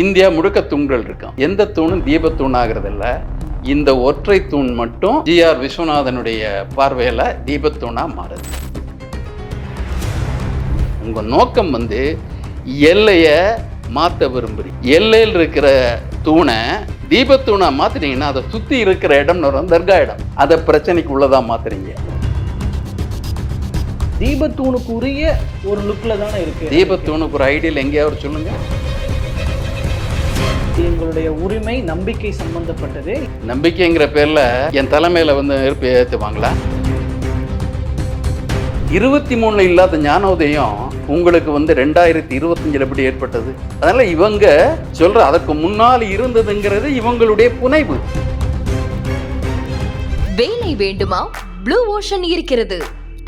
India முழுக்க தூண்கள் இருக்கும். எந்த தூணும் தீபத்தூண் ஆகிறதில்ல. இந்த ஒற்றை தூண் மட்டும் ஜிஆர் விஸ்வநாதனுடைய பார்வையில் தீபத்தூணா மாறுது. உங்க நோக்கம் எல்லையை மாற்ற விரும்புறீ. எல்லையில் இருக்கிற தூணை தீபத்தூணா மாத்துறீங்கன்னா அதை சுத்தி இருக்கிற இடம் தர்கா இடம், அதை பிரச்சனைக்கு உள்ளதா மாத்துறீங்க. தீபத்தூணுக்குரிய ஒரு லுக்ல தானே இருக்கு. தீபத்தூணுக்கு ஒரு ஐடியல் எங்கேயாவது சொல்லுங்க. எங்களுடைய உரிமை நம்பிக்கை சம்பந்தப்பட்டது. நம்பிக்கைங்கிற பேர்ல என் தலைமையில நெருப்பு ஏற்றுவாங்களா? 23 இல்லாத ஞானோதயம் உங்களுக்கு 2025 எப்படி ஏற்பட்டது? அதனால இவங்க சொல்ற அதற்கு முன்னால் இருந்ததுங்கிறது இவங்களுடைய புனைவு. வேலை வேண்டுமா? ப்ளூ ஓஷன் இருக்கிறது.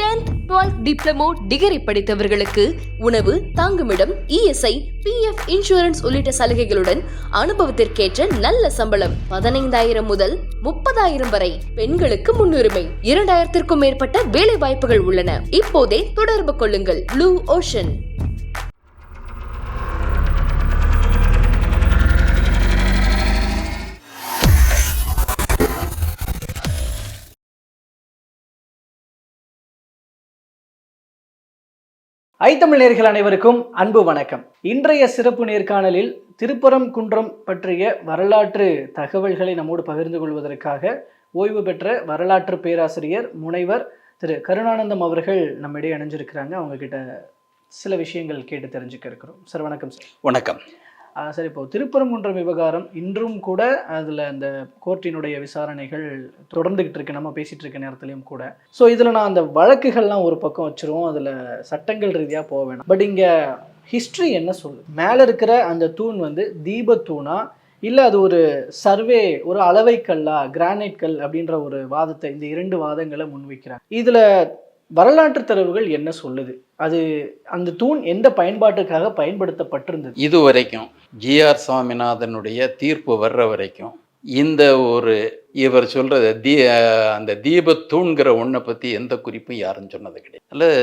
10th 12th டிப்ளமோ டிகிரி படித்தவர்களுக்கு உணவு, தங்குமிடம், இஎஸ்ஐ, பிஎஃப், இன்சூரன்ஸ் உள்ளிட்ட சலுகைகளுடன் அனுபவத்திற்கேற்ற நல்ல சம்பளம் 15,000 முதல் 30,000 வரை. பெண்களுக்கு முன்னுரிமை. 2,000க்கும் மேற்பட்ட வேலை வாய்ப்புகள் உள்ளன. இப்போதே தொடர்பு கொள்ளுங்கள். Blue ocean. ஐத்தமிழ் நேயர்கள் அனைவருக்கும் அன்பு வணக்கம். இன்றைய சிறப்பு நேர்காணலில் திருப்பரங்குன்றம் பற்றிய வரலாற்று தகவல்களை நம்மோடு பகிர்ந்து கொள்வதற்காக ஓய்வு பெற்ற வரலாற்று பேராசிரியர் முனைவர் திரு கருணானந்தம் அவர்கள் நம்மிடையே இணைஞ்சிருக்கிறாங்க. அவங்க கிட்ட சில விஷயங்கள் கேட்டு தெரிஞ்சுக்க இருக்கிறோம். சார் வணக்கம். சார் வணக்கம். சார், இப்போ திருப்பரங்குன்றம் விவகாரம் இன்றும் கூட அதில் அந்த கோர்ட்டினுடைய விசாரணைகள் தொடர்ந்துகிட்டு இருக்கு. நம்ம பேசிட்டு இருக்க நேரத்துலையும் கூட. ஸோ இதில் நான் அந்த வழக்குகள்லாம் ஒரு பக்கம் வச்சிருவோம், அதில் சட்டங்கள் ரீதியாக போக வேணாம். பட் இங்கே ஹிஸ்ட்ரி என்ன சொல்லுது? மேலே இருக்கிற அந்த தூண் தீபத்தூணா இல்லை அது ஒரு சர்வே, ஒரு அளவைக்கல்லா, கிரானைட் கல் அப்படின்ற ஒரு வாதத்தை, இந்த 2 வாதங்களை முன்வைக்கிறாங்க. இதில் வரலாற்று தரவுகள் என்ன சொல்லுது? அது அந்த தூண் எந்த பயன்பாட்டுக்காக பயன்படுத்தப்பட்டிருந்தது? இதுவரைக்கும் ஜிஆர் சுவாமிநாதனுடைய தீர்ப்பு வர்ற வரைக்கும் இந்த இவர் சொல்றது அந்த தீபத்தூண்கிற ஒன்றை பற்றி எந்த குறிப்பும் யாரும் சொன்னது கிடையாது. அல்லது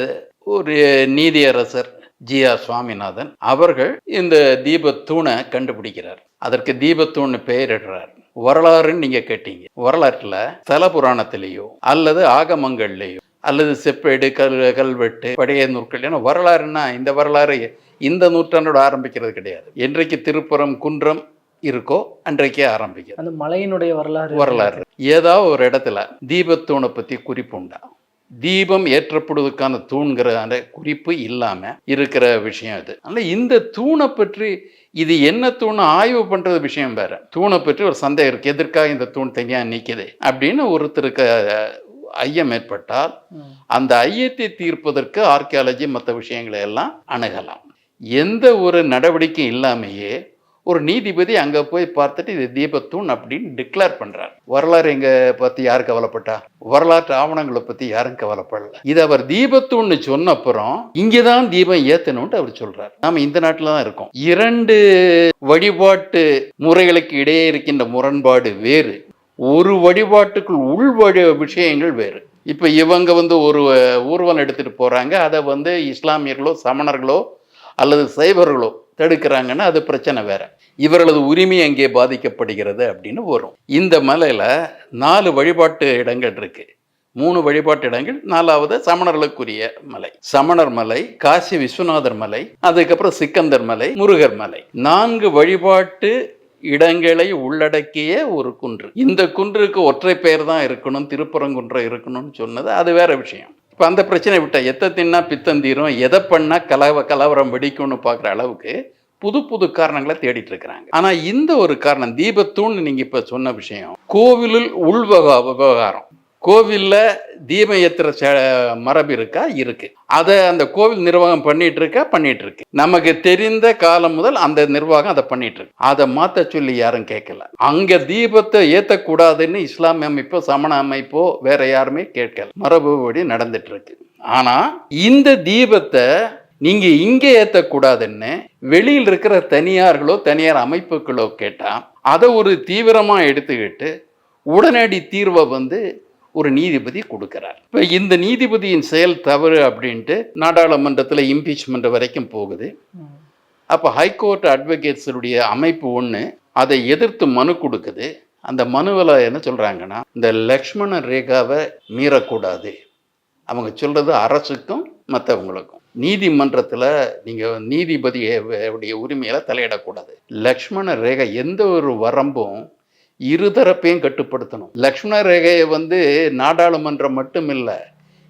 ஒரு நீதியரசர் ஜிஆர் சுவாமிநாதன் அவர்கள் இந்த தீபத்தூணை கண்டுபிடிக்கிறார். அதற்கு தீபத்தூண் பெயரிடுறார். வரலாறுன்னு நீங்க கேட்டீங்க. வரலாற்றுல தல புராணத்திலேயோ அல்லது ஆகமங்கள்லேயோ அல்லது செப்பேடு, கல்வெட்டு, பழைய நூற்கள், ஏன்னா வரலாறுன்னா இந்த வரலாறு இந்த நூற்றாண்டோட ஆரம்பிக்கிறது கிடையாது. என்றைக்கு திருப்பரங்குன்றம் இருக்கோ அன்றைக்கே ஆரம்பிக்கும் அந்த மலையினுடைய வரலாறு. ஏதாவது ஒரு இடத்துல தீபத்தூணை பற்றி குறிப்பு உண்டா? தீபம் ஏற்றப்படுவதற்கான தூண்கிற அந்த குறிப்பு இல்லாம இருக்கிற விஷயம் இது. அதனால இந்த தூணை பற்றி இது என்ன தூண் ஆய்வு பண்றது விஷயம் வேற. தூணை பற்றி ஒரு சந்தேகம் இருக்கு. எதற்காக இந்த தூண் தனியா நிற்குது அப்படின்னு ஒருத்தருக்கு ஐயம் ஏற்பட்டால் அந்த ஐயத்தை தீர்ப்பதற்கு ஆர்கியாலஜி மற்ற விஷயங்களை எல்லாம் அணுகலாம். எந்த ஒரு நடவடிக்கையும் இல்லாமையே ஒரு நீதிபதி அங்க போய் பார்த்துட்டு இது தீபத்தூண் அப்படின்னு டிக்ளேர் பண்றார். வரலாறு எங்க பத்தி யாரு கவலைப்பட்டா? வரலாற்று ஆவணங்களை பத்தி யாரும் கவலைப்படல. இது அவர் தீபத்தூண்னு சொன்ன அப்புறம் இங்கதான் தீபம் ஏத்தணும்ட்டு அவர் சொல்றார். நாம இந்த நாட்டில் தான் இருக்கோம். 2 வழிபாட்டு முறைகளுக்கு இடையே இருக்கின்ற முரண்பாடு வேறு, ஒரு வழிபாட்டுக்குள் உள் விஷயங்கள் வேறு. இப்போ இவங்க ஒரு ஊர்வலம் எடுத்துட்டு போறாங்க, அதை இஸ்லாமியர்களோ சமணர்களோ அல்லது சைவர்களோ தடுக்கிறாங்கன்னா அது பிரச்சனை வேற. இவர்களது உரிமை அங்கே பாதிக்கப்படுகிறது அப்படின்னு வரும். இந்த மலையில 4 வழிபாட்டு இடங்கள் இருக்கு. 3 வழிபாட்டு இடங்கள், 4வது சமணர்களுக்குரிய மலை. சமணர் மலை, காசி விஸ்வநாதர் மலை, அதுக்கப்புறம் சிக்கந்தர் மலை, முருகர் மலை. 4 வழிபாட்டு இடங்களை உள்ளடக்கிய ஒரு குன்று. இந்த குன்றுக்கு ஒற்றை பெயர் தான் இருக்கணும், திருப்பரங்குன்றம் இருக்கணும்னு சொன்னது அது வேற விஷயம். இப்போ அந்த பிரச்சனை விட்டா எத்தை தின்னா பித்தந்தீரும், எதை பண்ணா கலவரம் வெடிக்கும்னு பார்க்குற அளவுக்கு புது புது காரணங்களை தேடிட்டு இருக்கிறாங்க. ஆனா இந்த ஒரு காரணம் தீபத்தூண் நீங்க இப்ப சொன்ன விஷயம் கோவிலில் விவகாரம். கோவில்ல தீபம் ஏத்துற மரபு இருக்கா? இருக்கு. அதை அந்த கோவில் நிர்வாகம் பண்ணிட்டு இருக்கு. நமக்கு தெரிந்த காலம் முதல் அந்த நிர்வாகம் அதை பண்ணிட்டு இருக்கு. அதை மாத்த சொல்லி யாரும் கேட்கல. அங்க தீபத்தை ஏத்தக்கூடாதுன்னு இஸ்லாமிய அமைப்போ சமண அமைப்போ வேற யாருமே கேட்கல. மரபுபடி நடந்துட்டு இருக்கு. ஆனா இந்த தீபத்தை நீங்க இங்கே ஏத்தக்கூடாதுன்னு வெளியில் இருக்கிற தனியார் அமைப்புகளோ கேட்டா அதை ஒரு தீவிரமா எடுத்துக்கிட்டு உடனடி தீர்வை ஒரு நீதிபதி கொடுக்கிறார். இப்போ இந்த நீதிபதியின் செயல் தவறு அப்படின்ட்டு நாடாளுமன்றத்தில் இம்பீச்மெண்ட் வரைக்கும் போகுது. அப்போ ஹைகோர்ட் அட்வொகேட்ஸுடைய அமைப்பு ஒன்று அதை எதிர்த்து மனு கொடுக்குது. அந்த மனுவில் என்ன சொல்கிறாங்கன்னா, இந்த லக்ஷ்மண ரேகாவை மீறக்கூடாது. அவங்க சொல்கிறது அரசுக்கும் மற்றவங்களுக்கும். நீதிமன்றத்தில் நீங்கள் நீதிபதியுடைய உரிமையில் தலையிடக்கூடாது. லக்ஷ்மண ரேகை எந்த ஒரு வரம்பும் இருதரப்பையும் கட்டுப்படுத்தணும். லக்ஷ்மண ரேகையை நாடாளுமன்றம் மட்டும் இல்லை,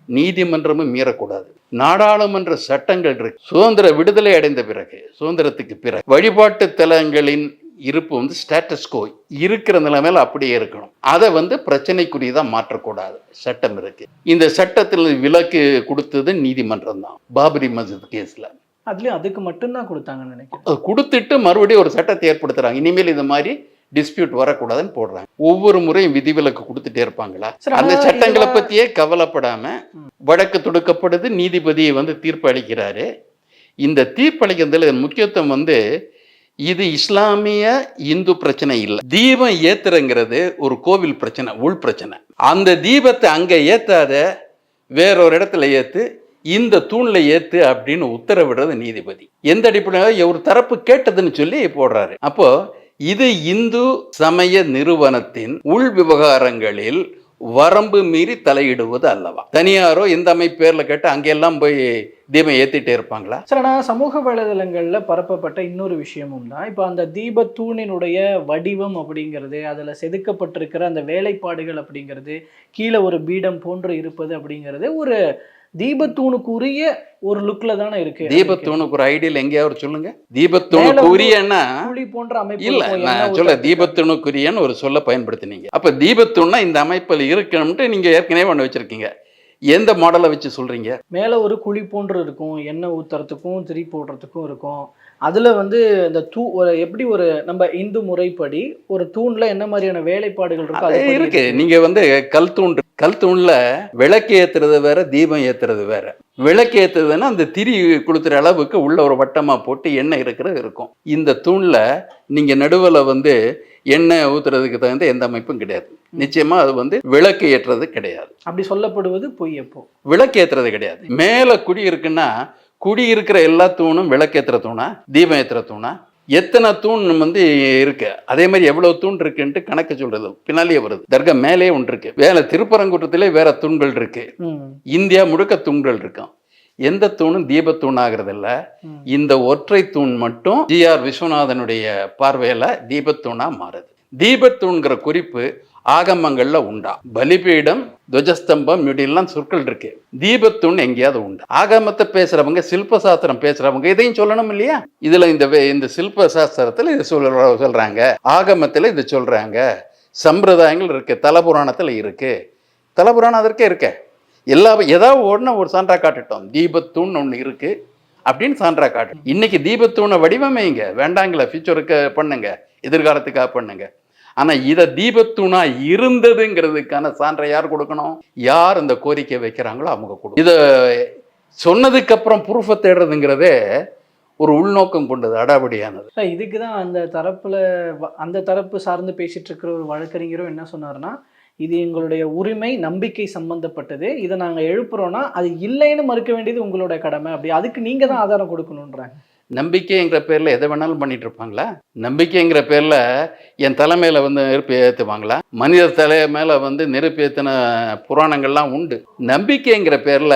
நீதிமன்றமும் மீறக்கூடாது. நாடாளுமன்ற சட்டங்கள் இருக்கு. சுதந்திர விடுதலை அடைந்த பிறகு, சுதந்திரத்துக்கு பிறகு வழிபாட்டு தலங்களின் இருப்பு ஸ்டேட்டஸ் கோ இருக்கிற நிலைமையில அப்படியே இருக்கணும். அதை பிரச்சனைக்குரியதான் மாற்றக்கூடாது. சட்டம் இருக்கு. இந்த சட்டத்தில் விலக்கு கொடுத்தது நீதிமன்றம் தான் பாபரி மஸ்ஜித் கேஸ்ல. அதுலயும் அதுக்கு மட்டும்தான் கொடுத்தாங்கன்னு நினைக்கிறேன். கொடுத்துட்டு மறுபடியும் ஒரு சட்டத்தை ஏற்படுத்துறாங்க. இனிமேல் இந்த மாதிரி டிஸ்பியூட் வரக்கூடாதுன்னு போடுறாங்க. ஒவ்வொரு முறையும் விதிவிலக்கு கொடுத்துட்டே இருப்பாங்களா? அந்த சட்டங்களை பத்தியே கவலைப்படாம வழக்கு தொடுக்கப்படுது. நீதிபதியை தீர்ப்பு அளிக்கிறாரு. இந்த தீர்ப்பு அளிக்கிறதுல முக்கியத்துவம் இது இஸ்லாமிய இந்து பிரச்சனை இல்லை. தீபம் ஏத்துறங்கிறது ஒரு கோவில் பிரச்சனை, உள் பிரச்சனை. அந்த தீபத்தை அங்க ஏத்தாத வேறொரு இடத்துல ஏத்து, இந்த தூண்ல ஏத்து அப்படின்னு உத்தரவிடுறது நீதிபதி. எந்த அடிப்படையில் ஒரு தரப்பு கேட்டதுன்னு சொல்லி போடுறாரு. அப்போ இது இந்து சமய நிறுவனத்தின் உள் விவகாரங்களில் வரம்பு மீறி தலையிடுவது அல்லவா? தனியாரோ இந்த அமைப்பு பேர்ல கேட்டு அங்கெல்லாம் போய் தீபம் ஏத்திட்டே இருப்பாங்களா? சார், ஆனால் சமூக வலைதளங்கள்ல பரப்பப்பட்ட இன்னொரு விஷயமும் தான், இப்போ அந்த தீப தூணினுடைய வடிவம் அப்படிங்கிறது, அதில் செதுக்கப்பட்டிருக்கிற அந்த வேலைப்பாடுகள் அப்படிங்கிறது, கீழே ஒரு பீடம் போன்று இருப்பது அப்படிங்கிறது ஒரு தீபத்தூணுக்குரிய ஒரு லுக்ல தானே இருக்கு. தீபத்தூணுக்கு ஒரு ஐடியல் எங்கேயாவது சொல்லுங்க. தீபத்தூணுக்குரியன்னா போன்ற அமைப்பு இல்ல, நான் சொல்ல தீபத்தூணுக்குரியன்னு ஒரு சொல்ல பயன்படுத்தினீங்க. அப்ப தீபத்தூண்னா இந்த அமைப்பில் இருக்கணும்ட்டு நீங்க ஏற்கனவே ஒன்று வச்சிருக்கீங்க. எந்த மாடலை வச்சு சொல்றீங்க? மேல ஒரு குழி போன்று இருக்கும், எண்ணெய் ஊத்துறதுக்கும் திரி போடுறதுக்கும் இருக்கும். அதுல இந்த எப்படி ஒரு நம்ம இந்து முறைப்படி ஒரு தூண்ல என்ன மாதிரியான வேலைப்பாடுகள் இருக்கோ அது இருக்கு. நீங்க கல் தூண்ல விளக்கு ஏத்துறது வேற, தீபம் ஏத்துறது வேற. விளக்கு ஏத்துறதுன்னா அந்த திரி கொளுத்துற அளவுக்கு உள்ள ஒரு வட்டமா போட்டு எண்ணெய் இருக்கிறது இருக்கும். இந்த தூண்ல நீங்க நடுவில் எண்ணெய் ஊத்துறதுக்கு தகுந்த எந்த அமைப்பும் கிடையாது. நிச்சயமா அது விளக்கு ஏற்றுறது கிடையாது. அப்படி சொல்லப்படுவது பொய். எப்போ விளக்கு ஏத்துறது கிடையாது. மேல குடி இருக்குன்னா குடி இருக்கிற எல்லா தூணும் விளக்கேத்துற தூணா, தீபம் ஏத்துற தூணா? எத்தனை தூண் இருக்கு, அதே மாதிரி எவ்வளவு தூண் இருக்குன்ட்டு கணக்கு சொல்றது பின்னாலேயே வருது. தர்கா மேலே ஒன்று இருக்கு, வேற திருப்பரங்குன்றத்திலே வேற தூண்கள் இருக்கு, இந்தியா முழுக்க தூண்கள் இருக்கும். எந்த தூணும் தீபத்தூண் ஆகிறது இல்ல. இந்த ஒற்றை தூண் மட்டும் ஜி.ஆர். விஸ்வநாதனுடைய பார்வையில தீபத்தூணா மாறுது. தீபத்தூண்கிற குறிப்பு ஆகமங்கள்ல உண்டா? பலிபீடம், துவஜஸ்தம்பம், இப்படிலாம் சொற்கள் இருக்கு. தீபத்தூண் எங்கேயாவது உண்டா? ஆகமத்தை பேசுறவங்க, சில்ப சாஸ்திரம் பேசுறவங்க இதையும் சொல்லணும் இல்லையா? இதுல இந்த சில்ப சாஸ்திரத்துல இது சொல்றாங்க, ஆகமத்துல இது சொல்றாங்க, சம்பிரதாயங்கள் இருக்கு, தலபுராணத்துல இருக்கு. தலபுராணம் அதற்கே இருக்க ஏதாவது ஒன்று ஒரு சான்றா காட்டுட்டோம். தீபத்தூண் ஒன்று இருக்கு அப்படின்னு சான்றா காட்டு. இன்னைக்கு தீபத்தூணை வடிவமைங்க, வேண்டாங்களா ஃபியூச்சருக்கு பண்ணுங்க, எதிர்காலத்துக்காக பண்ணுங்க. ஆனா இதை தீபத்தூணா இருந்ததுங்கிறதுக்கான சான்றை யார் கொடுக்கணும்? யார் இந்த கோரிக்கை வைக்கிறாங்களோ அவங்க கொடுக்கணும். இதை சொன்னதுக்கு அப்புறம் ப்ரூஃபை தேடுறதுங்கிறதே ஒரு உள்நோக்கம் கொண்டது, அடாவடியானது. இதுக்குதான் அந்த தரப்பு சார்ந்து பேசிட்டு இருக்கிற ஒரு வழக்கறிஞரும் என்ன சொன்னாருன்னா, இது எங்களுடைய உரிமை, நம்பிக்கை சம்பந்தப்பட்டது, இதை நாங்க எழுப்புறோம்னா அது இல்லைன்னு மறுக்க வேண்டியது உங்களோட கடமை, அப்படி அதுக்கு நீங்க தான் ஆதாரம் கொடுக்கணும்ன்றாங்க. நம்பிக்கைங்கிற பேர்ல எதை வேணாலும் பண்ணிட்டு இருப்பாங்களா? நம்பிக்கைங்கிற பேர்ல என் தலைமையில நெருப்பு ஏற்றுவாங்களா? மனித தலை மேல நெருப்பு ஏற்றின புராணங்கள்லாம் உண்டு. நம்பிக்கைங்கிற பேர்ல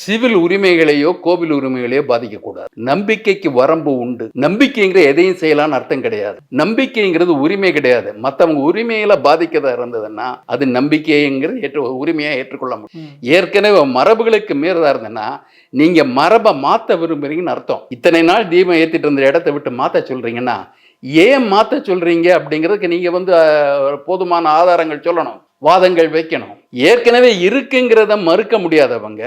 சிவில் உரிமைகளையோ கோவில் உரிமைகளையோ பாதிக்கக்கூடாது. நம்பிக்கைக்கு வரம்பு உண்டு. நம்பிக்கைங்கிற எதையும் செய்யலான்னு அர்த்தம் கிடையாது. நம்பிக்கைங்கிறது உரிமை கிடையாது. மற்றவங்க உரிமையில பாதிக்கதா இருந்ததுன்னா அது நம்பிக்கைங்கிறது உரிமையா ஏற்றுக்கொள்ள முடியும். ஏற்கனவே மரபுகளுக்கு மீறதா இருந்ததுன்னா நீங்க மரபை மாற்ற விரும்புறீங்கன்னு அர்த்தம். இத்தனை நாள் தீபம் ஏத்திட்டு இருந்த இடத்தை விட்டு மாற்ற சொல்றீங்கன்னா ஏன் மாற்ற சொல்றீங்க அப்படிங்கிறதுக்கு நீங்க போதுமான ஆதாரங்கள் சொல்லணும், வாதங்கள் வைக்கணும். ஏற்கனவே இருக்குங்கிறத மறுக்க முடியாதவங்க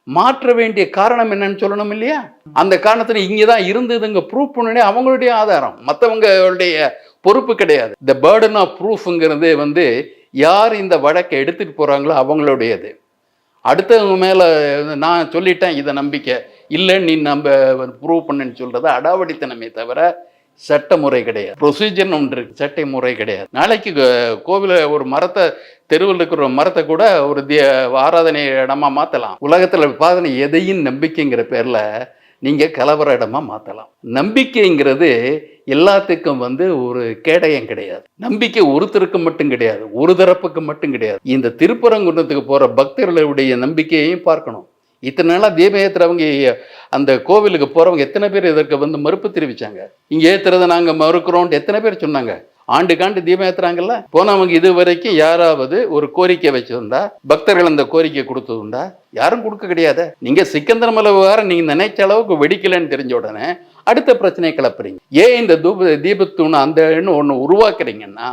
மாற்ற வேண்டிய காரணம் என்னன்னு சொல்லணும் இல்லையா? அந்த காரணத்துல இங்கதான் இருந்ததுங்க ப்ரூஃப் பண்ணே அவங்களுடைய ஆதாரம், மற்றவங்களுடைய பொறுப்பு கிடையாது. த பர்டன் ஆஃப் ப்ரூஃப்ங்கிறது யார் இந்த வழக்கை எடுத்துட்டு போறாங்களோ அவங்களுடையது. அடுத்தவங்க மேல நான் சொல்லிட்டேன் இதை நம்பிக்கை இல்லைன்னு நீ ப்ரூவ் பண்ணுன்னு சொல்றது அடாவடித்தனமே தவிர சட்டமுறை கிடையாது. ப்ரொசீஜர்னு ஒன்று இருக்கு, சட்ட முறை கிடையாது. நாளைக்கு கோவில ஒரு மரத்தை, தெருவில் இருக்கிற ஒரு மரத்தை கூட ஒரு ஆராதனை இடமா மாற்றலாம். உலகத்தில் பாதனை எதையும் நம்பிக்கைங்கிற பேர்ல நீங்கள் கலவர இடமா மாற்றலாம். நம்பிக்கைங்கிறது எல்லாத்துக்கும் வந்து ஒரு கேடயம் கிடையாது. நம்பிக்கை ஒருத்தருக்கு மட்டும் கிடையாது, ஒரு தரப்புக்கு மட்டும் கிடையாது. இந்த திருப்பரங்குன்றத்துக்கு போகிற பக்தர்களுடைய நம்பிக்கையையும் பார்க்கணும். இத்தனை நாளாக தீபம் ஏற்றுறவங்க, அந்த கோவிலுக்கு போகிறவங்க எத்தனை பேர் இதற்கு வந்து மறுப்பு தெரிவித்தாங்க? இங்கே ஏற்றுறதை நாங்கள் மறுக்கிறோன்ட்டு எத்தனை பேர் சொன்னாங்க? ஆண்டுக்காண்டு தீபம் ஏற்றுறாங்கல்ல. போனவங்க இது வரைக்கும் யாராவது ஒரு கோரிக்கை வச்சிருந்தா, பக்தர்கள் அந்த கோரிக்கை கொடுத்ததுண்டா? யாரும் கொடுக்க கிடையாது. நீங்கள் சிக்கந்தரமலை விவகாரம் நீங்கள் நினைச்ச அளவுக்கு வெடிக்கலைன்னு தெரிஞ்ச உடனே அடுத்த பிரச்சனையை கிளப்புறீங்க. ஏன் இந்த தீபத்தூண் அந்த ஒன்று உருவாக்குறீங்கன்னா,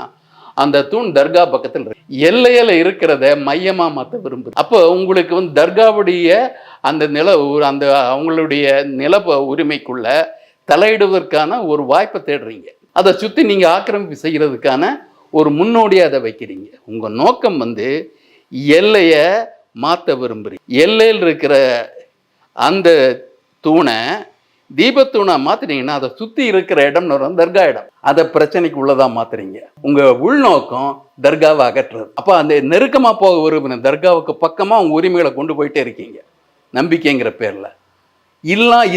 அந்த தூண் தர்கா பக்கத்தில் இருக்கு. எல்லையில இருக்கிறத மையமா மாற்ற விரும்புது. அப்போ உங்களுக்கு வந்து தர்காவுடைய அந்த அந்த அவங்களுடைய நில உரிமைக்குள்ள தலையிடுவதற்கான ஒரு வாய்ப்பை தேடுறீங்க. அதை சுற்றி நீங்கள் ஆக்கிரமிப்பு செய்கிறதுக்கான ஒரு முன்னோடியாக அதை வைக்கிறீங்க. உங்கள் நோக்கம் வந்து எல்லையை மாற்ற விரும்புகிறீங்க. எல்லையில் இருக்கிற அந்த தூணை தீபத்தூணா மாத்தினீங்கன்னா அதை சுற்றி இருக்கிற இடம்னு வரும் தர்கா இடம். அதை பிரச்சனைக்கு உள்ளதாக மாத்துறீங்க. உங்கள் உள்நோக்கம் தர்காவை அகற்றுறது. அப்போ அந்த நெருக்கமாக போக விரும்பின தர்காவுக்கு பக்கமாக உங்கள் உரிமைகளை கொண்டு போயிட்டே இருக்கீங்க நம்பிக்கைங்கிற பேரில்.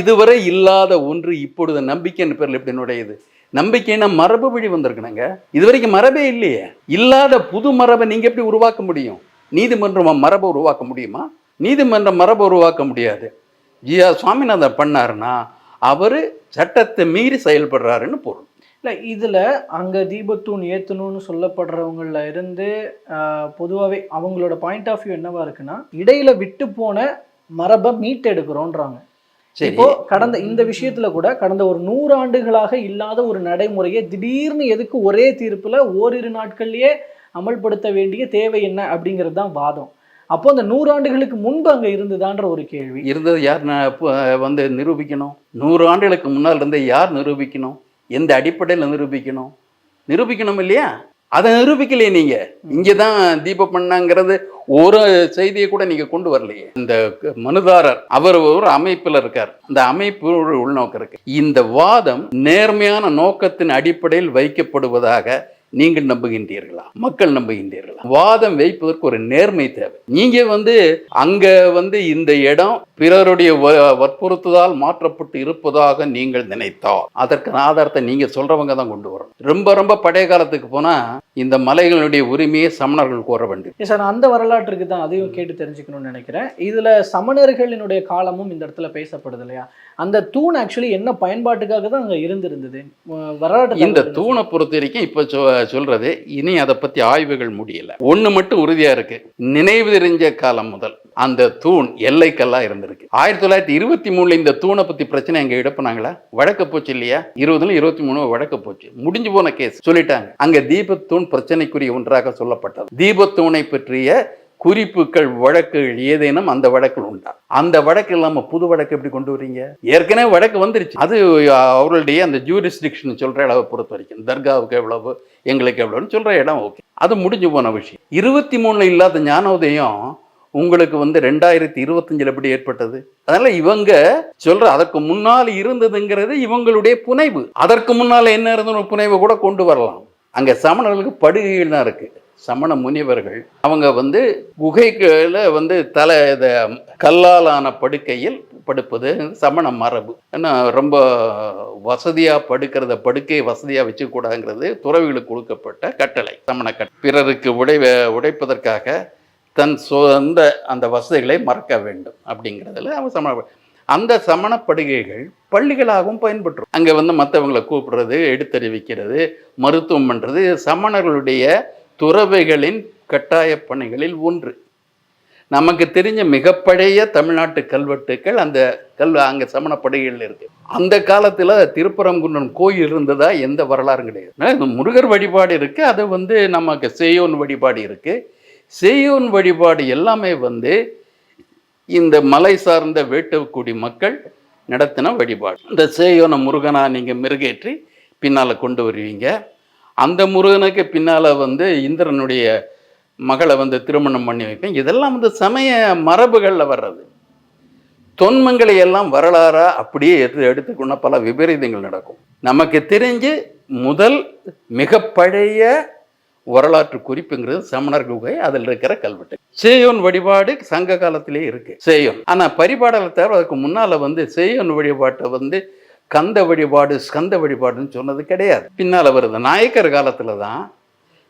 இதுவரை இல்லாத ஒன்று இப்பொழுது நம்பிக்கைன்ற பேரில் எப்படி நுழையுது? நம்பிக்கைன்னா மரபு வழி வந்திருக்கணுங்க. இது வரைக்கும் மரபே இல்லையே. இல்லாத புது மரபை நீங்கள் எப்படி உருவாக்க முடியும்? நீதிமன்றம் மரபை உருவாக்க முடியுமா? நீதிமன்றம் மரபை உருவாக்க முடியாது. ஜி.ஆர். சுவாமிநாதன் பண்ணாருன்னா அவர் சட்டத்தை மீறி செயல்படுறாருன்னு பொருள். இல்லை, இதில் அங்கே தீபத்தூண் ஏற்றணும்னு சொல்லப்படுறவங்கள இருந்து பொதுவாகவே அவங்களோட பாயிண்ட் ஆஃப் வியூ என்னவா இருக்குன்னா, இடையில விட்டு போன மரபை மீட்டெடுக்கிறோன்றாங்க. இப்போ கடந்த இந்த விஷயத்துல கூட கடந்த ஒரு 100 ஆண்டுகளாக இல்லாத ஒரு நடைமுறையை திடீர்னு எதுக்கு ஒரே தீர்ப்புல ஓரிரு நாட்கள்லயே அமல்படுத்த வேண்டிய தேவை என்ன அப்படிங்கிறது தான் வாதம். அப்போ அந்த 100 ஆண்டுகளுக்கு முன்பு அங்க இருந்ததான்ற ஒரு கேள்வி. இருந்தது யார் வந்து நிரூபிக்கணும்? 100 ஆண்டுகளுக்கு முன்னால் இருந்து யார் நிரூபிக்கணும்? எந்த அடிப்படையில் நிரூபிக்கணும் இல்லையா? அதை நிரூபிக்கலையே நீங்க. இங்கதான் தீபம் பண்ணாங்கிறது ஒரு செய்தியை கூட நீங்க கொண்டு வரலையே. இந்த மனுதாரர் அவர் ஒரு அமைப்புல இருக்கார். அந்த அமைப்பு ஒரு உள்நோக்கம் இருக்கு. இந்த வாதம் நேர்மையான நோக்கத்தின் அடிப்படையில் வைக்கப்படுவதாக நீங்கள் நம்புகின்றீர்களா? மக்கள் நம்புகின்றீர்களா? வாதம் வைப்பதற்கு ஒரு நேர்மை தேவை. நீங்க வந்து அங்க வந்து இந்த இடம் பிறருடைய வற்புறுத்துதால் மாற்றப்பட்டு இருப்பதாக நீங்கள் நினைத்தால் அதற்கான ஆதாரத்தை நீங்க சொல்றவங்க தான் கொண்டு வரணும். ரொம்ப பழைய காலத்துக்கு போனா இந்த மலைகளுடைய உரிமையை சமணர்கள் கோர வேண்டும். சார், நான் அந்த வரலாற்றுக்கு தான் அதையும் கேட்டு தெரிஞ்சுக்கணும்னு நினைக்கிறேன். இதுல சமணர்களினுடைய காலமும் இந்த இடத்துல பேசப்படுது இல்லையா? அந்த தூண் ஆக்சுவலி என்ன பயன்பாட்டுக்காக தான் அங்க இருந்திருந்தது வரலாற்று? இந்த தூணை பொறுத்த வரைக்கும் இப்ப சொல்றது, இனி அதை பத்தி ஆய்வுகள் முடியல. ஒண்ணு மட்டும் உறுதியா இருக்கு, நினைவு தெரிஞ்ச காலம் முதல் அந்த தூண் எல்லைக்கல்லா இருந்திருக்கு. 1923 இந்த தூணை பத்தி பிரச்சனை அங்க எடுப்பினாங்களா? வழக்கு போச்சு இல்லையா? 20 23 வழக்கு போச்சு, முடிஞ்சு போன கேஸ் சொல்லிட்டாங்க. அங்க தீபத்தூண் பிரச்சனைக்குரிய ஒன்றாக சொல்லப்பட்டது. தீபத்தூணை பற்றிய குறிப்புகள் வழக்குகள் ஏதேனும் அந்த வழக்கில் உண்டா? அந்த வழக்கு இல்லாம புது வழக்கு எப்படி கொண்டு வரீங்க? ஏற்கனவே வழக்கு வந்துருச்சு. அது அவர்களுடைய அந்த ஜூரிஸ்டிக்ஷன் சொல்ற அளவை பொறுத்த வரைக்கும் தர்காவுக்கு எவ்வளவு, எங்களுக்கு எவ்வளவுன்னு சொல்ற இடம் ஓகே, அது முடிஞ்சு போன விஷயம். 23 இல்லாத ஞானோதயம் உங்களுக்கு வந்து 2025 எப்படி ஏற்பட்டது? அதனால இவங்க சொல்ற அதற்கு முன்னால் இருந்ததுங்கிறது இவங்களுடைய புனைவு. அதற்கு முன்னால என்ன இருந்த புனைவை கூட கொண்டு வரலாம். அங்க சமணர்களுக்கு படுகைகள் தான் இருக்கு. சமண முனிவர்கள் அவங்க வந்து குகைகளை வந்து கல்லாலான படுக்கையில் படுப்பது சமண மரபு. ஏன்னா ரொம்ப வசதியாக படுக்கையை வசதியாக வச்சுக்கூடாதுங்கிறது துறவிகளுக்கு கொடுக்கப்பட்ட கட்டளை, சமண கட்டளை. பிறருக்கு உடைப்பதற்காக தன் சொந்த அந்த வசதிகளை மறக்க வேண்டும் அப்படிங்கிறதுல அவங்க அந்த சமண படுகைகள் பள்ளிகளாகவும் பயன்பட்டுரும். அங்கே வந்து மற்றவங்களை கூப்பிடுறது, எடுத்தறிவிக்கிறது, மருத்துவம் பண்ணுறது சமணர்களுடைய துறவைகளின் கட்டாய பணிகளில் ஒன்று. நமக்கு தெரிஞ்ச மிகப்பழைய தமிழ்நாட்டு கல்வெட்டுக்கள் அந்த அங்கே சமண படுகைகள் இருக்கு. அந்த காலத்தில் திருப்பரங்குன்றம் கோயில் இருந்ததா எந்த வரலாறும் கிடையாது. முருகர் வழிபாடு இருக்கு, அது வந்து நமக்கு சேயோன் வழிபாடு இருக்கு. சேயோன் வழிபாடு எல்லாமே வந்து இந்த மலை சார்ந்த வேட்டக்குடி மக்கள் நடத்தின வழிபாடு. இந்த சேயோன முருகனா நீங்கள் மிருகேற்றி பின்னால் கொண்டு வருவீங்க. அந்த முருகனுக்கு பின்னால் வந்து இந்திரனுடைய மகளை வந்து திருமணம் பண்ணி வைப்பேன். இதெல்லாம் வந்து சமய மரபுகளில் வர்றது. தொன்மங்களை எல்லாம் வரலாறா அப்படியே எடுத்துக்கொண்ட பல விபரீதங்கள் நடக்கும். நமக்கு தெரிஞ்சு முதல் மிக பழைய வரலாற்று குறிப்புங்கிறது சமணர் குகை, அதில் இருக்கிற கல்வெட்டு. சேயோன் வழிபாடு சங்க காலத்திலே இருக்கு சேயோன். ஆனா பரிபாடலை தவிர அதுக்கு முன்னால சேயோன் வழிபாட்டை கந்த வழிபாடு ஸ்கந்த வழிபாடுன்னு சொன்னது கிடையாது. பின்னால வருது. நாயக்கர் காலத்துல தான்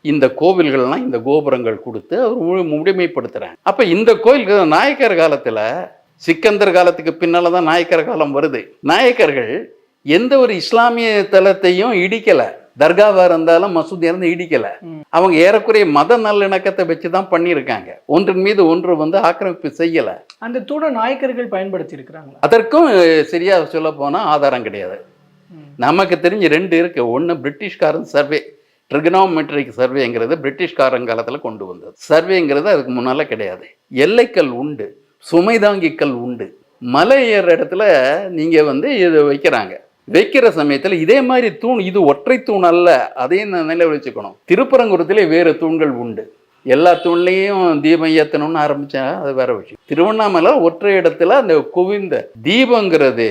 இந்த கோவில்கள்லாம் இந்த கோபுரங்கள் கொடுத்து அவர் முழுமைப்படுத்துறாங்க. அப்ப இந்த கோயில்கள் நாயக்கர் காலத்துல, சிக்கந்தர் காலத்துக்கு பின்னால தான் நாயக்கர் காலம் வருது. நாயக்கர்கள் எந்த ஒரு இஸ்லாமிய தலத்தையும் இடிக்கல, தர்காவா இருந்தாலும் மசூதியா இருந்து இடிக்கல. அவங்க ஏறக்குறைய மத நல்லிணக்கத்தை வச்சுதான் பண்ணியிருக்காங்க. ஒன்றின் மீது ஒன்று ஆக்கிரமிப்பு செய்யல. அந்த தூண நாயக்கர்கள் பயன்படுத்தி இருக்கிறாங்களா? அதற்கும் சரியா சொல்ல போனா ஆதாரம் கிடையாது. நமக்கு தெரிஞ்சு 2 இருக்கு. ஒன்று பிரிட்டிஷ்காரன் சர்வே, ட்ரிகனோமெட்ரிக் சர்வேங்கிறது பிரிட்டிஷ்காரன் காலத்துல கொண்டு வந்தது. சர்வேங்கிறது அதுக்கு முன்னால கிடையாது. எல்லைக்கல் உண்டு, சுமைதாங்கிக்கல் உண்டு. மலை ஏற இடத்துல நீங்க இது வைக்கிற சமயத்துல இதே மாதிரி தூண், இது ஒற்றை தூண் அல்ல, அதையும் நிலை வச்சுக்கணும். திருப்பரங்குன்றத்திலே வேறு தூண்கள் உண்டு. எல்லா தூண்லையும் தீபம் ஏற்றணும்னு ஆரம்பிச்சா அது வேற விஷயம். திருவண்ணாமலை ஒற்றை இடத்துல அந்த குவிந்த தீபங்கிறது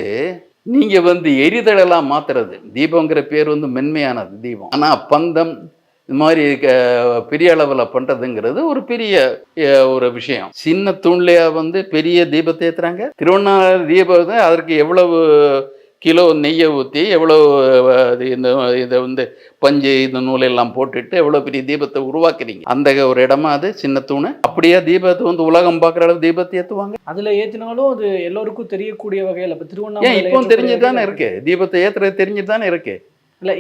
நீங்க எரிதழலாம் மாத்துறது. தீபங்கிற பேர் மென்மையானது தீபம். ஆனா பந்தம் இது மாதிரி பெரிய அளவில் பண்றதுங்கிறது ஒரு பெரிய ஒரு விஷயம். சின்ன தூண்லையா பெரிய தீபத்தை ஏத்துறாங்க. திருவண்ணாமலை தீபம் அதற்கு எவ்வளவு கிலோ நெய்யை ஊற்றி, எவ்வளோ இதை பஞ்சு இந்த நூலெல்லாம் போட்டுட்டு எவ்வளோ பெரிய தீபத்தை உருவாக்குறீங்க. அந்த ஒரு இடமா அது சின்ன தூணு. அப்படியே தீபத்தை உலகம் பார்க்குற அளவு தீபத்தை ஏற்றுவாங்க. அதில் ஏற்றினாலும் அது எல்லோருக்கும் தெரியக்கூடிய வகையில் இப்போ திருவண்ணாமலை இப்போ தெரிஞ்சுட்டு தானே இருக்கு. தீபத்தை ஏற்றுறது தெரிஞ்சுட்டு தானே இருக்கு.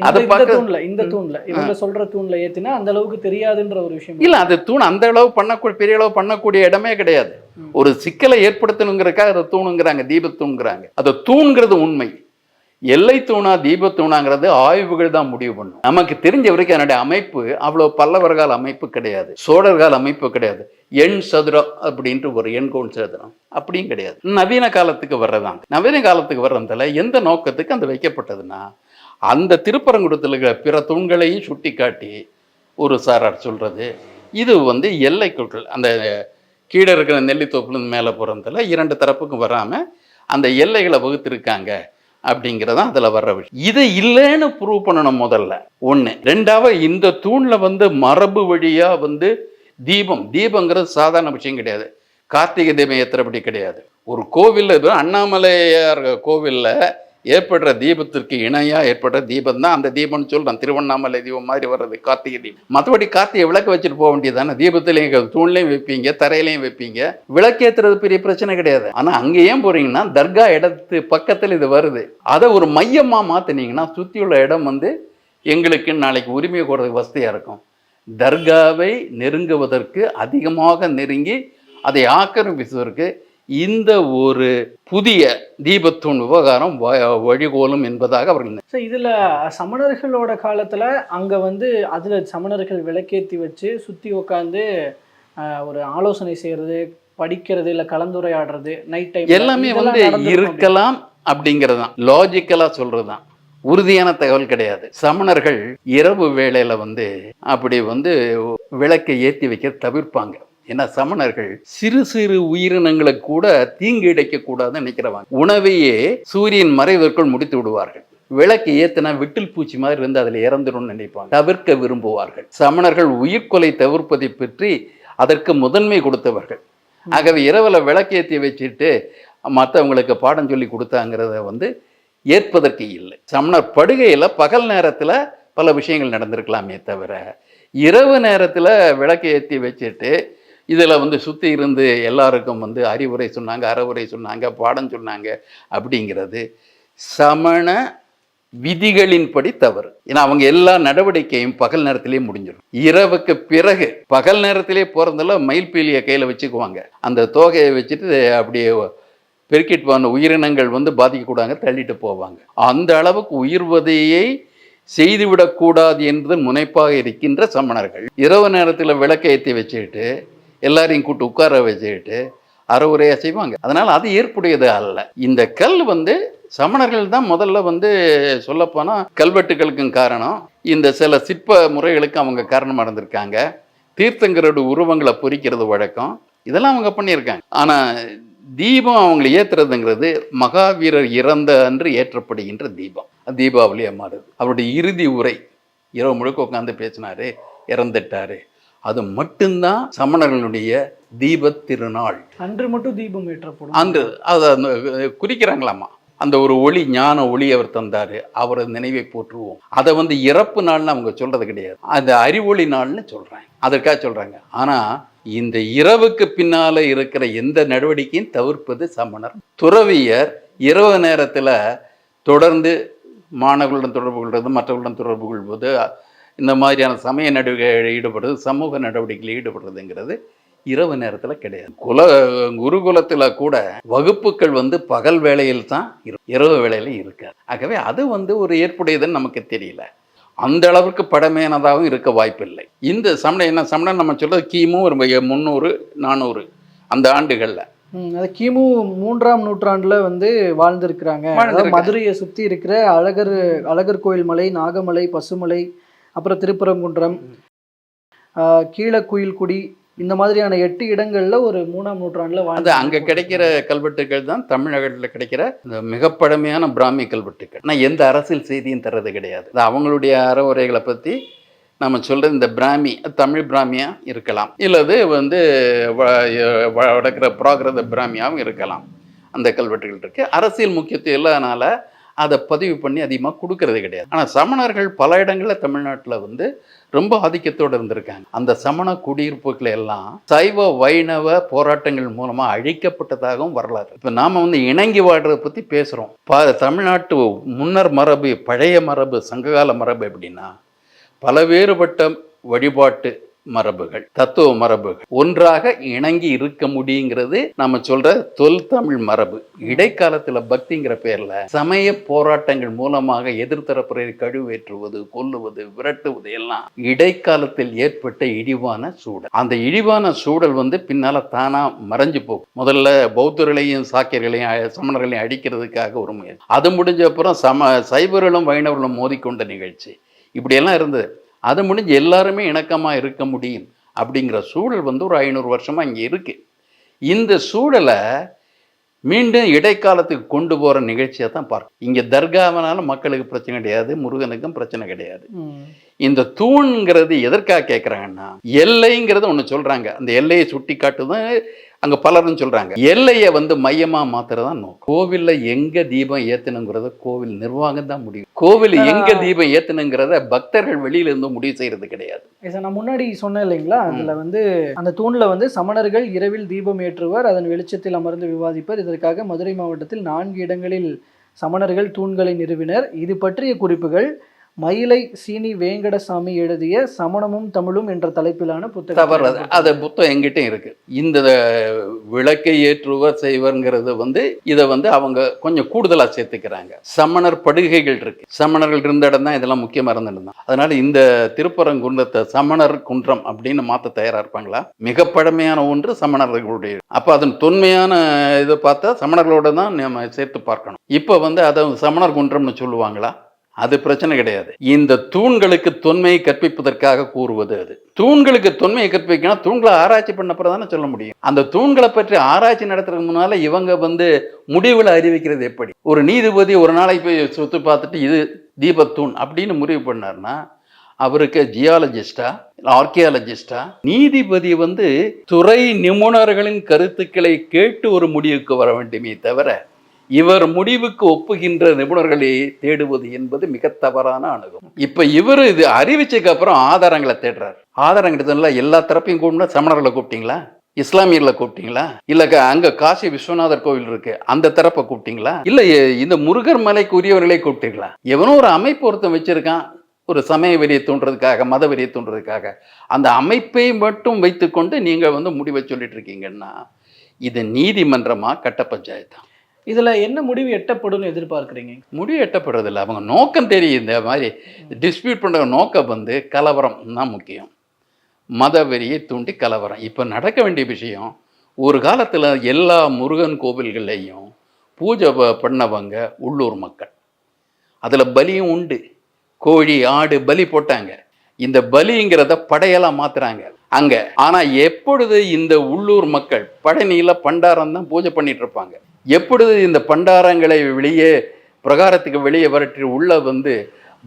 இந்த தூண்ல இவங்க சொல்ற தூண்ல ஏத்தினா அந்த அளவுக்கு தெரியாதுன்ற ஒரு விஷயம் இல்ல. அந்த தூண் அந்த அளவு பண்ணக்கூடிய பெரிய அளவு பண்ணக்கூடிய இடமே கிடையாது. ஒரு சிக்கலை ஏற்படுத்தணுங்கிறதுக்காக அதை தூணுங்கிறாங்க, தீபத்தூண்கிறாங்க. அது தூண்கிறது உண்மை. எல்லை தூணா தீபத்தூணாங்கிறது ஆய்வுகள் தான் முடிவு பண்ணும். நமக்கு தெரிஞ்ச வரைக்கும் என்னுடைய அமைப்பு அவ்வளவு பல்லவர் கால அமைப்பு கிடையாது, சோழர் கால அமைப்பு கிடையாது. எண் சதுரம் அப்படின்ட்டு ஒரு எண்கோண் சதுரம் அப்படியும் கிடையாது. நவீன காலத்துக்கு வர்றதான். நவீன காலத்துக்கு வர்றதுல எந்த நோக்கத்துக்கு அந்த வைக்கப்பட்டதுன்னா, அந்த திருப்பரங்குன்றத்தில் இருக்கிற பிற தூண்களையும் சுட்டி காட்டி ஒரு சாரார் சொல்றது, இது எல்லைக்குள் அந்த கீழே இருக்கிற நெல்லித்தோப்புலேருந்து மேலே போகிறதுல 2 தரப்புக்கும் வராமல் அந்த எல்லைகளை வகுத்திருக்காங்க அப்படிங்கிறதான் அதில் வர்ற விஷயம். இது இல்லைன்னு ப்ரூவ் பண்ணணும் முதல்ல. 1. 2வது, இந்த தூணில் மரபு வழியாக தீபங்கிறது சாதாரண விஷயம் கிடையாது. கார்த்திகை தீபம் ஏற்றுறபடி கிடையாது. ஒரு கோவிலில் அண்ணாமலையார் கோவிலில் ஏற்படுற தீபத்திற்கு இணையா ஏற்படுற தீபம் தான் அந்த தீபம்னு சொல்றேன். திருவண்ணாமலை தீபம் மாதிரி வர்றது கார்த்திகை தீபம். மற்றபடி கார்த்திகை விளக்கு வச்சுட்டு போக வேண்டியதானே. தீபத்திலையும் தூண்லையும் வைப்பீங்க, தரையிலையும் வைப்பீங்க. விளக்கேற்றுறது பெரிய பிரச்சனை கிடையாது. ஆனா அங்க ஏன் போறீங்கன்னா, தர்கா இடத்து பக்கத்தில் இது வருது. அதை ஒரு மையமா மாத்தினீங்கன்னா சுத்தியுள்ள இடம் எங்களுக்கு நாளைக்கு உரிமை கோரதுக்கு வசதியா இருக்கும். தர்காவை நெருங்குவதற்கு, அதிகமாக நெருங்கி அதை ஆக்கிரமிப்பதற்கு இந்த ஒரு புதிய தீபத்தூண் விவகாரம் வழிகோலும் என்பதாக அவர்கள். இதுல சமணர்களோட காலத்துல அங்க அதுல சமணர்கள் விளக்கேற்றி வச்சு சுத்தி உட்காந்து ஒரு ஆலோசனை செய்யறது, படிக்கிறது, இல்ல கலந்துரையாடுறது, நைட் டைம் எல்லாமே இருக்கலாம் அப்படிங்கிறது தான். லாஜிக்கலா சொல்றதுதான், உறுதியான தகவல் கிடையாது. சமணர்கள் இரவு வேளையில அப்படி விளக்கை ஏற்றி வைக்க தவிர்ப்பாங்க. ஏன்னா சமணர்கள் சிறு சிறு உயிரினங்களை கூட தீங்கு இழைக்க கூடாதுன்னு நினைக்கிறவாங்க. உணவையே சூரியன் மறைவதற்குள் முடித்து விடுவார்கள். விளக்கு ஏத்தினா விட்டில் பூச்சி மாதிரி இருந்து அதில் இறந்துடும் நினைப்பாங்க, தவிர்க்க விரும்புவார்கள். சமணர்கள் உயிர்கொலை தவிர்ப்பதை பற்றி அதற்கு முதன்மை கொடுத்தவர்கள். ஆகவே இரவுல விளக்கேற்றி வச்சுட்டு மற்றவங்களுக்கு பாடம் சொல்லி கொடுத்தாங்கிறத ஏற்பதற்கு இல்லை. சமணர் படுகையில பகல் நேரத்துல பல விஷயங்கள் நடந்திருக்கலாமே தவிர, இரவு நேரத்துல விளக்கு ஏற்றி வச்சுட்டு இதில் சுற்றி இருந்து எல்லாருக்கும் அறிவுரை சொன்னாங்க, அறவுரை சொன்னாங்க, பாடம் சொன்னாங்க அப்படிங்கிறது சமண விதிகளின்படி தவறு. ஏன்னா அவங்க எல்லா நடவடிக்கையும் பகல் நேரத்திலே முடிஞ்சிடும். இரவுக்கு பிறகு பகல் நேரத்திலே போகிறதுல மயில்பீலியை கையில் வச்சுக்குவாங்க. அந்த தோகையை வச்சுட்டு அப்படியே பெருக்கிட்டு போன உயிரினங்கள் பாதிக்கக்கூடாங்க, தள்ளிட்டு போவாங்க. அந்த அளவுக்கு உயிர்வதையை செய்துவிடக்கூடாது என்பது முனைப்பாக இருக்கின்ற சமணர்கள் இரவு நேரத்தில் விளக்கை ஏற்றி வச்சுக்கிட்டு எல்லாரையும் கூட்டு உட்கார வச்சுக்கிட்டு அறவுரையாக செய்வாங்க. அதனால் அது ஏற்புடையது அல்ல. இந்த கல் சமணர்கள் தான் முதல்ல சொல்லப்போனால் கல்வெட்டுகளுக்கும் காரணம். இந்த சில சிற்ப முறைகளுக்கு அவங்க காரணமாக இருந்திருக்காங்க. தீர்த்தங்கரோட உருவங்களை பொறிக்கிறது வழக்கம், இதெல்லாம் அவங்க பண்ணியிருக்காங்க. ஆனால் தீபம் அவங்களை ஏற்றுறதுங்கிறது மகாவீரர் இறந்த அன்று ஏற்றப்படுகின்ற தீபம். தீபாவளியாக மாறுது. அவருடைய இறுதி உரை இரவு முழுக்க உட்காந்து பேசினாரு. இறந்துட்டாரு. அது மட்டும்தான் சமணர்களுடைய தீபத் திருநாள். அன்று மட்டும் தீபம் ஏற்றப்படும். அன்று அதை குறிக்கிறாங்களாமா. அந்த ஒரு ஒளி, ஞான ஒளி அவர் தந்தாரு, அவரது நினைவை போற்றுவோம். அதை இறப்பு நாள்னு அவங்க சொல்றது கிடையாது, அந்த அறிவொளி நாள்னு சொல்றாங்க. அதற்காக சொல்றாங்க. ஆனா இந்த இரவுக்கு பின்னால இருக்கிற எந்த நடவடிக்கையும் தவிர்ப்பது சமணர். துறவியர் இரவு நேரத்துல தொடர்ந்து மாணவர்களுடன் தொடர்பு கொள்வது, மற்றவர்களுடன் தொடர்பு கொள்வது, இந்த மாதிரியான சமய நடவடிக்கைகளில் ஈடுபடுறது, சமூக நடவடிக்கைகளில் ஈடுபடுறதுங்கிறது இரவு நேரத்தில் கிடையாது. குருகுலத்தில் கூட வகுப்புகள் பகல் வேளையில் தான் இரவு வேளையில் இருக்காது. ஆகவே அது ஒரு ஏற்புடையதுன்னு நமக்கு தெரியல. அந்த அளவுக்கு பழமையானதாகவும் இருக்க வாய்ப்பில்லை. இந்த சமணம் நம்ம சொல்றது கிமு ஒரு 300 400 அந்த ஆண்டுகள்ல, அது கிமு 3ஆம் நூற்றாண்டுல வாழ்ந்திருக்கிறாங்க. மதுரையை சுத்தி இருக்கிற அழகர் கோயில் மலை, நாகமலை, பசுமலை, அப்புறம் திருப்பரங்குன்றம், கீழக்குயில்குடி, இந்த மாதிரியான 8 இடங்கள்ல ஒரு 3ஆம் நூற்றாண்டுல வாழ்ந்து அங்க கிடைக்கிற கல்வெட்டுகள் தான் தமிழகத்தில் கிடைக்கிற இந்த மிக பழமையான பிராமி கல்வெட்டுகள். ஆனால் எந்த அரசியல் செய்தியும் தர்றது கிடையாது. அவங்களுடைய அறவுரைகளை பற்றி நம்ம சொல்கிறது இந்த பிராமி, தமிழ் பிராமியா இருக்கலாம், இல்லது வடக்கிற பிராகிருத பிராமியாவும் இருக்கலாம். அந்த கல்வெட்டுகள் இருக்குது. அரசியல் முக்கியத்துவம் இல்லாதனால அதை பதிவு பண்ணி அதிகமாக கொடுக்கறது கிடையாது. ஆனால் சமணர்கள் பல இடங்களில் தமிழ்நாட்டில் ரொம்ப ஆதிக்கத்தோடு இருந்திருக்காங்க. அந்த சமண குடியிருப்புகளை எல்லாம் சைவ வைணவ போராட்டங்கள் மூலமாக அழிக்கப்பட்டதாகவும் வரலாறு. இப்போ நாம் இணங்கி வாழ்றதை பற்றி பேசுகிறோம். தமிழ்நாட்டு முன்னர் மரபு, பழைய மரபு, சங்ககால மரபு எப்படின்னா பல வேறுபட்ட வழிபாட்டு மரபுகள், தத்துவ மரபுகள் ஒன்றாக இணங்கி இருக்க முடியுங்கிறது நம்ம சொல்ற தொல் தமிழ் மரபு. இடைக்காலத்துல பக்திங்கிற பேர்ல சமய போராட்டங்கள் மூலமாக எதிர்த்தரப்புரை கழுவேற்றுவது, கொல்லுவது, விரட்டுவது எல்லாம் இடைக்காலத்தில் ஏற்பட்ட இழிவான சூழல். அந்த இழிவான சூழல் பின்னால தானா மறைஞ்சு போகும். முதல்ல பௌத்தர்களையும் சாக்கியர்களையும் சமணர்களையும் அடிக்கிறதுக்காக ஒரு முயற்சி. அது முடிஞ்ச அப்புறம் சைவர்களும் வைணவர்களும் மோதிக்கொண்ட நிகழ்ச்சி இப்படியெல்லாம் இருந்தது. அது முடிஞ்சு எல்லாருமே இணக்கமாக இருக்க முடியும் அப்படிங்கிற சூழல் ஒரு 500 வருஷமாக இங்கே இருக்குது. இந்த சூழலை மீண்டும் இடைக்காலத்துக்கு கொண்டு போகிற நிகழ்ச்சியாக தான் பார்க்கணும். இங்கே தர்காவனால மக்களுக்கு பிரச்சனை கிடையாது, முருகனுக்கும் பிரச்சனை கிடையாது. இந்த தூண்ங்கிறது எதற்காக கேட்குறாங்கன்னா, எல்லைங்கிறது ஒன்று சொல்கிறாங்க. அந்த எல்லையை சுட்டி காட்டுதான் அங்கே பலரும் சொல்கிறாங்க. எல்லையை மையமாக மாத்துறதான் நோக்கம். கோவிலில் எங்கே தீபம் ஏற்றணுங்கிறத கோவில் நிர்வாகம் தான் முடியும். கோவில் எங்கே தீபம் ஏற்றணுங்கிறத பக்தர்கள் வெளியிலேருந்து முடிவு செய்கிறது கிடையாது. நான் முன்னாடி சொன்னேன் இல்லைங்களா, அதில் அந்த தூணில் சமணர்கள் இரவில் தீபம் ஏற்றுவர், அதன் வெளிச்சத்தில் அமர்ந்து விவாதிப்பர். இதற்காக மதுரை மாவட்டத்தில் 4 இடங்களில் சமணர்கள் தூண்களை நிறுவினர். இது பற்றிய குறிப்புகள் மயிலை சீனி வேங்கடசாமி எழுதிய சமணமும் தமிழும் என்ற தலைப்பிலான புத்தகம். அது புத்தகம் எங்கிட்ட இருக்கு. இந்த விளக்கை ஏற்றுவர் செய்வர்ங்கிறது இதை அவங்க கொஞ்சம் கூடுதலா சேர்த்துக்கிறாங்க. சமணர் படுகைகள் இருக்கு, சமணர்கள் இருந்த இடம் தான் இதெல்லாம் முக்கியமா இருந்திருந்தான். அதனால இந்த திருப்பரங்குன்றத்தை சமணர் குன்றம் அப்படின்னு மாத்த தயாரா இருப்பாங்களா? மிக பழமையான ஒன்று சமணர்களுடைய. அப்ப அதன் தொன்மையான இதை பார்த்தா சமணர்களோட தான் நம்ம சேர்த்து பார்க்கணும். இப்ப அதை சமணர் குன்றம்னு சொல்லுவாங்களா? அது பிரச்சனை கிடையாது. இந்த தூண்களுக்கு தொன்மையை கற்பிப்பதற்காக கூறுவது. அது தூண்களுக்கு தொன்மையை கற்பிக்கணும். தூண்களை ஆராய்ச்சி பண்ணப்பறம் தானே சொல்ல முடியும். அந்த தூண்களை பற்றி ஆராய்ச்சி நடத்துறதுக்கு முன்னால இவங்க முடிவுகளை அறிவிக்கிறது எப்படி? ஒரு நீதிபதி ஒரு நாளைக்கு போய் சுற்றி பார்த்துட்டு இது தீபத்தூண் அப்படின்னு முடிவு பண்ணார்னா அவருக்கு ஜியாலஜிஸ்டா ஆர்கியாலஜிஸ்டா? நீதிபதி துறை நிபுணர்களின் கருத்துக்களை கேட்டு ஒரு முடிவுக்கு வர வேண்டுமே தவிர இவர் முடிவுக்கு ஒப்புகின்ற நிபுணர்களை தேடுவது என்பது மிக தவறான அணுகும். இப்ப இவர் இது அறிவிச்சதுக்கு அப்புறம் ஆதாரங்களை தேடுறாரு. ஆதாரம் கிடைத்ததுல எல்லா தரப்பையும் கூப்பிட்டா சமணர்களை கூப்பிட்டீங்களா? இஸ்லாமியர்களை கூப்பிட்டீங்களா? இல்ல அங்க காசி விஸ்வநாதர் கோவில் இருக்கு, அந்த தரப்பை கூப்பிட்டீங்களா? இல்ல இந்த முருகர் மலைக்கு உரியவர்களை கூப்பிட்டீங்களா? எவனோ ஒரு அமைப்பு ஒருத்தன் வச்சிருக்கான், ஒரு சமய வெறியை தூண்டுறதுக்காக, மத வெறியை தூண்டுறதுக்காக. அந்த அமைப்பை மட்டும் வைத்துக்கொண்டு நீங்க முடிவை சொல்லிட்டு இருக்கீங்கன்னா இது நீதிமன்றமா கட்ட பஞ்சாயத்தா? இதுல என்ன முடிவு எட்டப்படும் எதிர்பார்க்குறீங்க? முடிவு எட்டப்படுறதில்லை. அவங்க நோக்கம் தெரியும். இந்த மாதிரி டிஸ்பியூட் பண்ணுற நோக்கம் கலவரம் தான் முக்கியம். மத வெறியை தூண்டி கலவரம். இப்போ நடக்க வேண்டிய விஷயம், ஒரு காலத்தில் எல்லா முருகன் கோவில்கள்லையும் பூஜை பண்ணவங்க உள்ளூர் மக்கள். அதில் பலியும் உண்டு. கோழி ஆடு பலி போட்டாங்க. இந்த பலிங்கிறத படையெல்லாம் மாத்துறாங்க அங்க. ஆனா எப்பொழுது இந்த உள்ளூர் மக்கள் பழனியில பண்டாரம் தான் பூஜை பண்ணிட்டு இருப்பாங்க, எப்பொழுது இந்த பண்டாரங்களை வெளியே பிரகாரத்துக்கு வெளியே வரட்டி உள்ள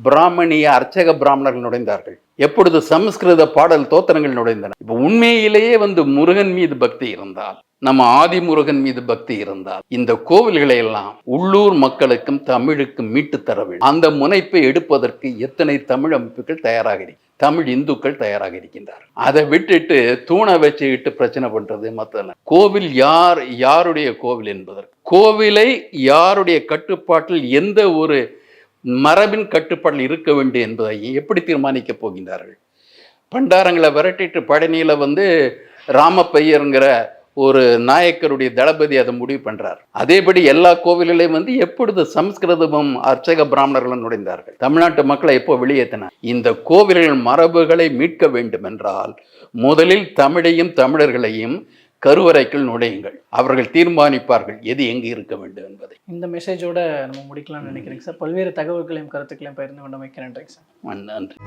பிராமணிய அர்ச்சக பிராமணர்கள் நுழைந்தார்கள், எப்பொழுது சமஸ்கிருத பாடல் தோத்திரங்கள் நுழைந்தன. இப்ப உண்மையிலேயே முருகன் மீது பக்தி இருந்தால், நம்ம ஆதிமுருகன் மீது பக்தி இருந்தால், இந்த கோவில்களை எல்லாம் உள்ளூர் மக்களுக்கும் தமிழுக்கும் மீட்டு தர வேண்டும். அந்த முனைப்பை எடுப்பதற்கு எத்தனை தமிழ் அமைப்புகள் தயாராக இருக்கு, தமிழ் இந்துக்கள் தயாராக இருக்கின்றார். அதை விட்டுட்டு தூணை வச்சுக்கிட்டு பிரச்சனை பண்றது மற்ற கோவில் யாருடைய கோவில் என்பதற்கு, கோவிலை யாருடைய கட்டுப்பாட்டில் எந்த ஒரு மரபின் கட்டுப்பாட்டில் இருக்க வேண்டும் என்பதை எப்படி தீர்மானிக்க போகின்றார்கள்? பண்டாரங்களை விரட்டிட்டு பழனியில ராமப்பையருங்கிற ஒரு நாயக்கருடைய தளபதி அதை முடிவு பண்றார். அதேபடி எல்லா கோவில்களையும் எப்பொழுது சமஸ்கிருதமும் அர்ச்சக பிராமணர்களும் நுழைந்தார்கள்? தமிழ்நாட்டு மக்களை எப்போ வெளியேற்றினார்? இந்த கோவில்கள் மரபுகளை மீட்க வேண்டும் என்றால் முதலில் தமிழையும் தமிழர்களையும் கருவறைக்குள் நுழையுங்கள், அவர்கள் தீர்மானிப்பார்கள் எது எங்கு இருக்க வேண்டும் என்பதை. இந்த மெசேஜோட நம்ம முடிக்கலாம்னு நினைக்கிறேங்க சார். பல்வேறு தகவல்களையும் கருத்துக்களையும் பகிர்ந்து கொண்டமைக்கு நன்றிங்க சார். நன்றி.